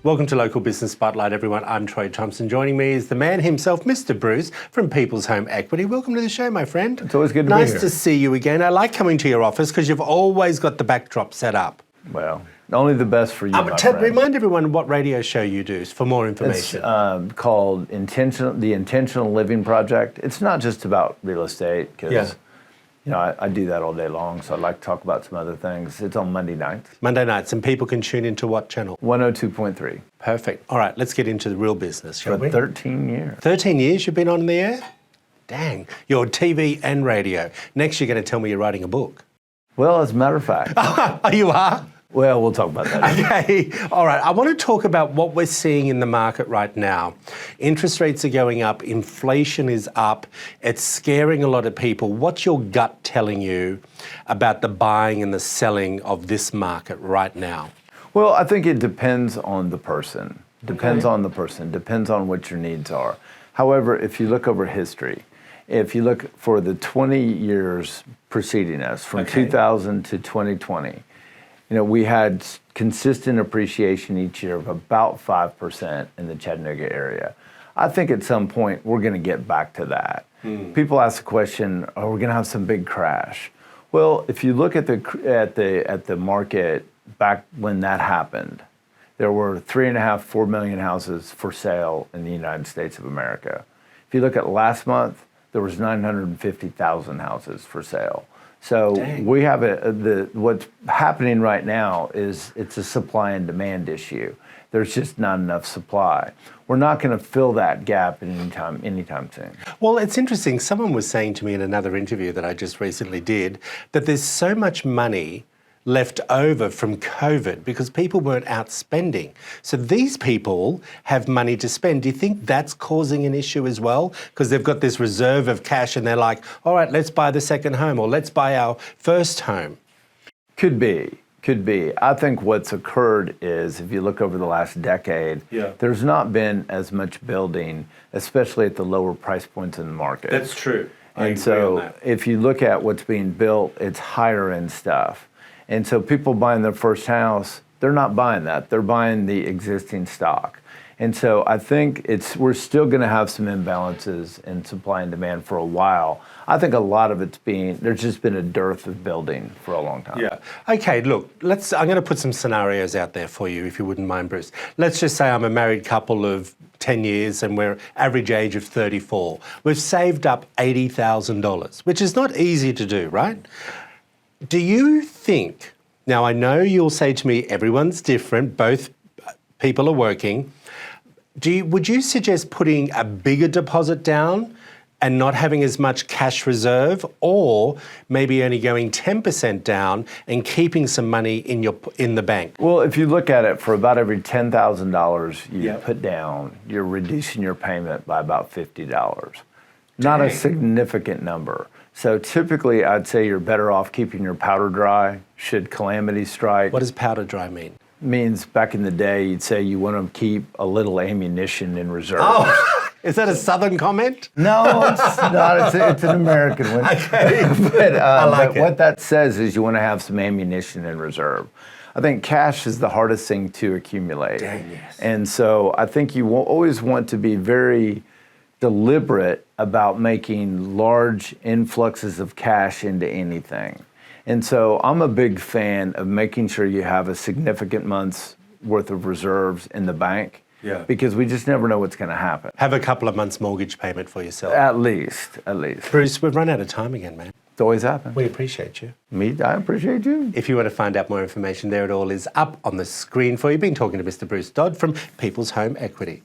Welcome to Local Business Spotlight, everyone. I'm Troy Thompson. Joining me is the man himself, Mr. Bruce, from People's Home Equity. Welcome to the show, my friend. It's always good to be here. Nice to see you again. I like coming to your office because you've always got the backdrop set up. Well, only the best for you, my friend. Remind everyone what radio show you do for more information. It's called the Intentional Living Project. It's not just about real estate, because I do that all day long, so I'd like to talk about some other things. It's on Monday nights. Monday nights, and people can tune into what channel? 102.3. Perfect. All right, let's get into the real business, shall we? 13 years. 13 years you've been on the air? Dang. You're TV and radio. Next, you're going to tell me you're writing a book. Well, as a matter of fact. Oh, you are? Well, we'll talk about that. Okay, all right. I want to talk about what we're seeing in the market right now. Interest rates are going up, inflation is up, it's scaring a lot of people. What's your gut telling you about the buying and the selling of this market right now? Well, I think it depends on the person. Depends on what your needs are. However, if you look over history, if you look for the 20 years preceding us, from 2000 to 2020, we had consistent appreciation each year of about 5% in the Chattanooga area. I think at some point we're going to get back to that. People ask the question, are we going to have some big crash? Well, if you look at the market back when that happened, there were 3.5, 4 million houses for sale in the United States of America. If you look at last month, there was 950,000 houses for sale. So we have what's happening right now is it's a supply and demand issue. There's just not enough supply. We're not going to fill that gap anytime soon. Well, it's interesting. Someone was saying to me in another interview that I just recently did that there's so much money left over from COVID because people weren't out spending. So these people have money to spend. Do you think that's causing an issue as well? Because they've got this reserve of cash and they're like, all right, let's buy the second home or let's buy our first home. Could be. I think what's occurred is, if you look over the last decade, there's not been as much building, especially at the lower price points in the market. That's true. And so if you look at what's being built, it's higher end stuff. And so people buying their first house, they're not buying that. They're buying the existing stock. And so I think we're still going to have some imbalances in supply and demand for a while. I think a lot of there's just been a dearth of building for a long time. Yeah. Okay, look, I'm going to put some scenarios out there for you, if you wouldn't mind, Bruce. Let's just say I'm a married couple of 10 years and we're average age of 34. We've saved up $80,000, which is not easy to do, right? Do you think, now I know you'll say to me, everyone's different, both people are working. Would you suggest putting a bigger deposit down and not having as much cash reserve, or maybe only going 10% down and keeping some money in the bank? Well, if you look at it, for about every $10,000 you put down, you're reducing your payment by about $50. Not a significant number. So typically, I'd say you're better off keeping your powder dry should calamity strike. What does powder dry mean? Means back in the day, you'd say you want to keep a little ammunition in reserve. Oh, is that a Southern comment? No, it's not. It's an American one. Okay. But what that says is you want to have some ammunition in reserve. I think cash is the hardest thing to accumulate. Dang, yes. And so I think you will always want to be very deliberate about making large influxes of cash into anything. And so I'm a big fan of making sure you have a significant month's worth of reserves in the bank, because we just never know what's going to happen. Have a couple of months mortgage payment for yourself. At least. Bruce, we've run out of time again, man. It's always happened. We appreciate you. I appreciate you. If you want to find out more information, there it all is up on the screen for you. Been talking to Mr. Bruce Dodd from People's Home Equity.